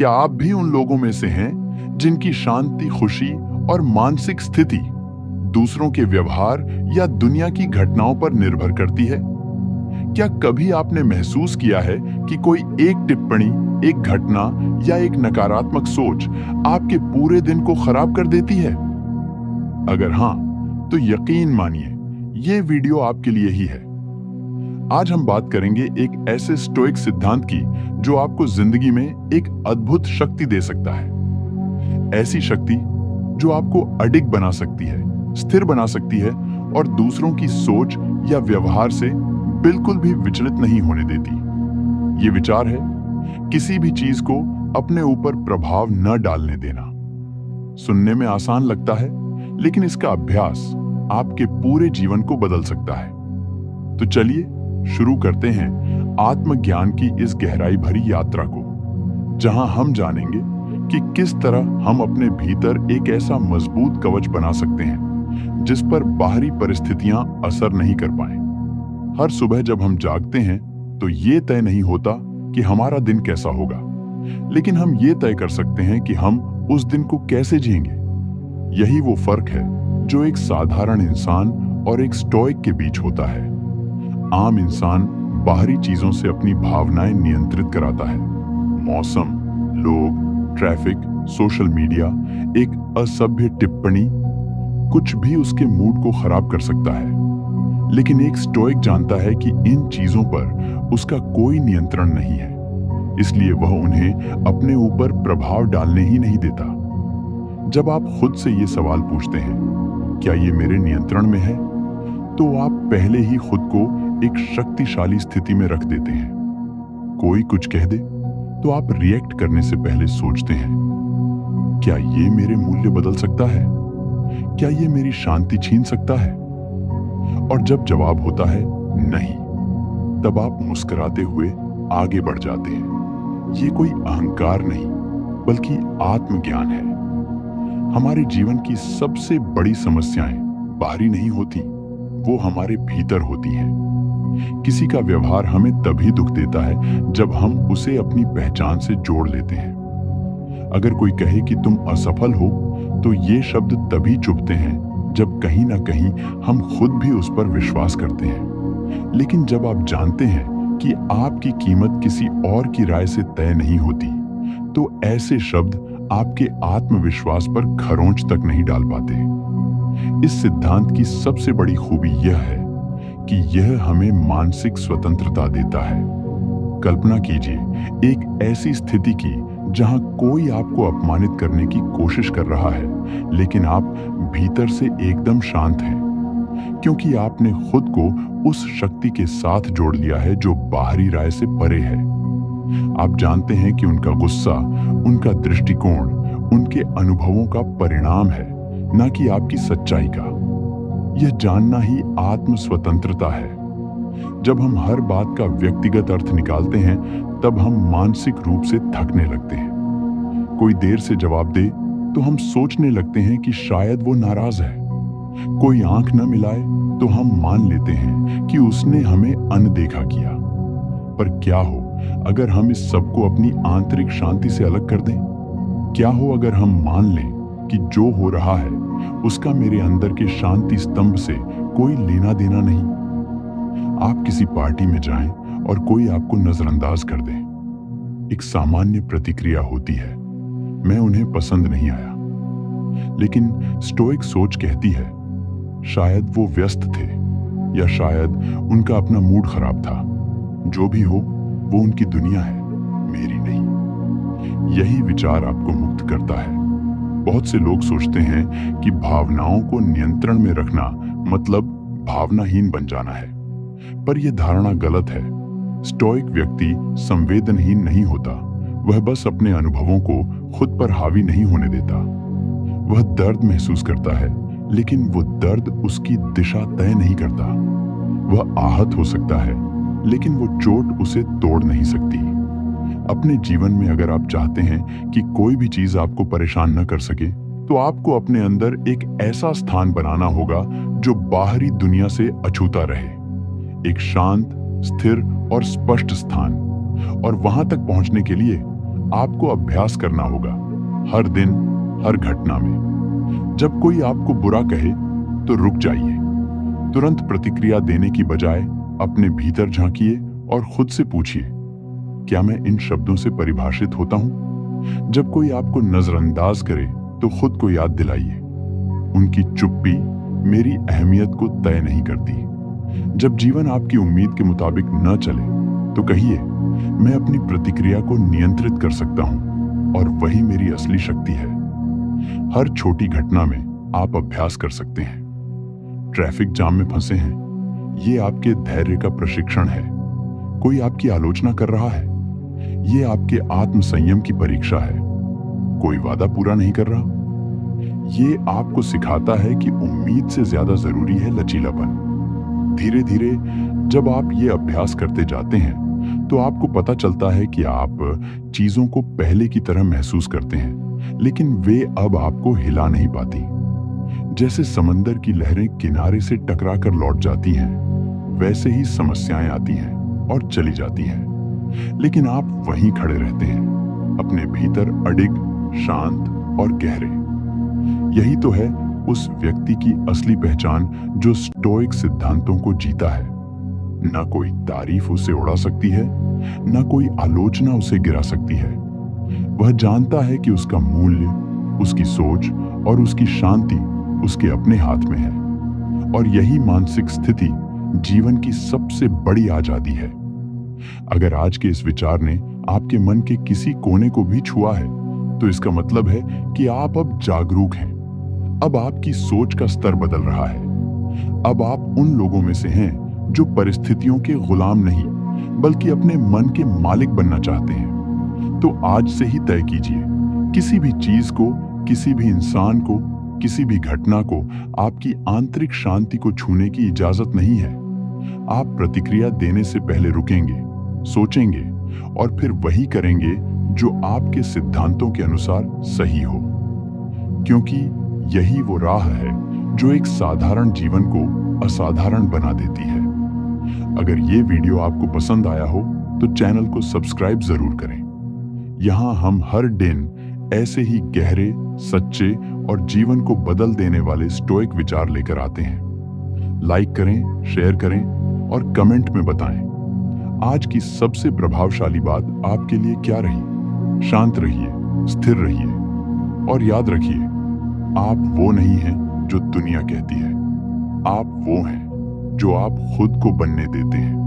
क्या आप भी उन लोगों में से हैं जिनकी शांति, खुशी और मानसिक स्थिति दूसरों के व्यवहार या दुनिया की घटनाओं पर निर्भर करती है? क्या कभी आपने महसूस किया है कि कोई एक टिप्पणी, एक घटना या एक नकारात्मक सोच आपके पूरे दिन को खराब कर देती है? अगर हां, तो यकीन मानिए, ये वीडियो आपके लिए ही है। आज हम बात करेंगे एक ऐसे स्टोइक सिद्धांत की जो आपको जिंदगी में एक अद्भुत शक्ति दे सकता है। ऐसी शक्ति जो आपको अडिग बना सकती है, स्थिर बना सकती है और दूसरों की सोच या व्यवहार से बिल्कुल भी विचलित नहीं होने देती। ये विचार है किसी भी चीज को अपने ऊपर प्रभाव न डालने देना। सुनने में आसान लगता है, लेकिन इसका अभ्यास आपके पूरे जीवन को बदल सकता है। तो चलिए शुरू करते हैं आत्मज्ञान की इस गहराई भरी यात्रा को, जहां हम जानेंगे कि किस तरह हम अपने भीतर एक ऐसा मजबूत कवच बना सकते हैं जिस पर बाहरी परिस्थितियां असर नहीं कर पाए। हर सुबह जब हम जागते हैं तो ये तय नहीं होता कि हमारा दिन कैसा होगा, लेकिन हम ये तय कर सकते हैं कि हम उस दिन को कैसे जिएंगे। यही वो फर्क है जो एक साधारण इंसान और एक स्टोइक के बीच होता है। आम इंसान बाहरी चीजों से अपनी भावनाएं नियंत्रित कराता है। मौसम, लोग, ट्रैफिक, सोशल मीडिया, एक असभ्य टिप्पणी, कुछ भी उसके मूड को खराब कर सकता है। लेकिन एक स्टोइक जानता है कि इन चीजों पर उसका कोई नियंत्रण नहीं है, इसलिए वह उन्हें अपने ऊपर प्रभाव डालने ही नहीं देता। जब आप खुद से ये सवाल पूछते हैं, क्या ये मेरे नियंत्रण में है, तो आप पहले ही खुद को एक शक्तिशाली स्थिति में रख देते हैं। कोई कुछ कह दे तो आप रिएक्ट करने से पहले सोचते हैं, क्या ये मेरे मूल्य बदल सकता है? क्या ये मेरी शांति छीन सकता है? और जब जवाब होता है नहीं, तब आप मुस्कुराते हुए आगे बढ़ जाते हैं। ये कोई अहंकार नहीं, बल्कि आत्मज्ञान है। हमारे जीवन की सबसे बड़ी समस्याएं बाहरी नहीं होती, वो हमारे भीतर होती हैं। किसी का व्यवहार हमें तभी दुख देता है जब हम उसे अपनी पहचान से जोड़ लेते हैं। अगर कोई कहे कि तुम असफल हो, तो ये शब्द तभी चुभते हैं जब कहीं ना कहीं हम खुद भी उस पर विश्वास करते हैं। लेकिन जब आप जानते हैं कि आपकी कीमत किसी और की राय से तय नहीं होती, तो ऐसे शब्द आपके आत्मविश्वास पर खरोंच तक नहीं डाल पाते। इस सिद्धांत की सबसे बड़ी खूबी यह है कि यह हमें मानसिक स्वतंत्रता देता है। कल्पना कीजिए एक ऐसी स्थिति की जहां कोई आपको अपमानित करने की कोशिश कर रहा है, लेकिन आप भीतर से एकदम शांत हैं, क्योंकि आपने खुद को उस शक्ति के साथ जोड़ लिया है जो बाहरी राय से परे है। आप जानते हैं कि उनका गुस्सा, उनका दृष्टिकोण, उनके अनुभवों का परिणाम है, न कि आपकी सच्चाई का। यह जानना ही आत्म स्वतंत्रता है। जब हम हर बात का व्यक्तिगत अर्थ निकालते हैं, तब हम मानसिक रूप से थकने लगते हैं। कोई देर से जवाब दे तो हम सोचने लगते हैं कि शायद वो नाराज है। कोई आंख न मिलाए तो हम मान लेते हैं कि उसने हमें अनदेखा किया। पर क्या हो अगर हम इस सब को अपनी आंतरिक शांति से अलग कर दें? क्या हो अगर हम मान लें कि जो हो रहा है उसका मेरे अंदर के शांति स्तंभ से कोई लेना देना नहीं? आप किसी पार्टी में जाएं और कोई आपको नजरअंदाज कर दे। एक सामान्य प्रतिक्रिया होती है, मैं उन्हें पसंद नहीं आया। लेकिन स्टोइक सोच कहती है, शायद वो व्यस्त थे, या शायद उनका अपना मूड खराब था। जो भी हो, वो उनकी दुनिया है, मेरी नहीं। यही विचार आपको मुक्त करता है। बहुत से लोग सोचते हैं कि भावनाओं को नियंत्रण में रखना मतलब भावनाहीन बन जाना है, पर यह धारणा गलत है। स्टोइक व्यक्ति संवेदनहीन नहीं होता, वह बस अपने अनुभवों को खुद पर हावी नहीं होने देता। वह दर्द महसूस करता है, लेकिन वो दर्द उसकी दिशा तय नहीं करता। वह आहत हो सकता है, लेकिन वो चोट उसे तोड़ नहीं सकती। अपने जीवन में अगर आप चाहते हैं कि कोई भी चीज आपको परेशान न कर सके, तो आपको अपने अंदर एक ऐसा स्थान बनाना होगा जो बाहरी दुनिया से अछूता रहे। एक शांत, स्थिर और स्पष्ट स्थान। और वहां तक पहुंचने के लिए आपको अभ्यास करना होगा, हर दिन, हर घटना में। जब कोई आपको बुरा कहे तो रुक जाइए। तुरंत प्रतिक्रिया देने की बजाय अपने भीतर झांकिए और खुद से पूछिए, क्या मैं इन शब्दों से परिभाषित होता हूं? जब कोई आपको नजरअंदाज करे तो खुद को याद दिलाइए, उनकी चुप्पी मेरी अहमियत को तय नहीं करती। जब जीवन आपकी उम्मीद के मुताबिक न चले तो कहिए, मैं अपनी प्रतिक्रिया को नियंत्रित कर सकता हूं और वही मेरी असली शक्ति है। हर छोटी घटना में आप अभ्यास कर सकते हैं। ट्रैफिक जाम में फंसे हैं, ये आपके धैर्य का प्रशिक्षण है। कोई आपकी आलोचना कर रहा है, ये आपके आत्मसंयम की परीक्षा है। कोई वादा पूरा नहीं कर रहा, ये आपको सिखाता है कि उम्मीद से ज्यादा जरूरी है लचीलापन। धीरे धीरे जब आप ये अभ्यास करते जाते हैं तो आपको पता चलता है कि आप चीजों को पहले की तरह महसूस करते हैं, लेकिन वे अब आपको हिला नहीं पाती। जैसे समंदर की लहरें किनारे से टकराकर लौट जाती हैं, वैसे ही समस्याएं आती हैं और चली जाती हैं, लेकिन आप वहीं खड़े रहते हैं, अपने भीतर अडिग, शांत और गहरे। यही तो है उस व्यक्ति की असली पहचान जो स्टोइक सिद्धांतों को जीता है। ना कोई तारीफ उसे उड़ा सकती है, ना कोई आलोचना उसे गिरा सकती है। वह जानता है कि उसका मूल्य, उसकी सोच और उसकी शांति उसके अपने हाथ में है। और यही मानसिक स्थिति जीवन की सबसे बड़ी आजादी है। अगर आज के इस विचार ने आपके मन के किसी कोने को भी छुआ है तो इसका मतलब है कि आप अब जागरूक हैं। अब आपकी सोच का स्तर बदल रहा है। अब आप उन लोगों में से हैं जो परिस्थितियों के गुलाम नहीं बल्कि अपने मन के मालिक बनना चाहते हैं। तो आज से ही तय कीजिए, किसी भी चीज को, किसी भी इंसान को, किसी भी घटना को आपकी आंतरिक शांति को छूने की इजाजत नहीं है। आप प्रतिक्रिया देने से पहले रुकेंगे, सोचेंगे और फिर वही करेंगे जो आपके सिद्धांतों के अनुसार सही हो, क्योंकि यही वो राह है जो एक साधारण जीवन को असाधारण बना देती है। अगर ये वीडियो आपको पसंद आया हो तो चैनल को सब्सक्राइब जरूर करें। यहाँ हम हर दिन ऐसे ही गहरे, सच्चे और जीवन को बदल देने वाले स्टोइक विचार लेकर आते हैं। लाइक करें, शेयर करें और कमेंट में बताएं आज की सबसे प्रभावशाली बात आपके लिए क्या रही। शांत रहिए, स्थिर रहिए और याद रखिए, आप वो नहीं हैं जो दुनिया कहती है। आप वो हैं जो आप खुद को बनने देते हैं।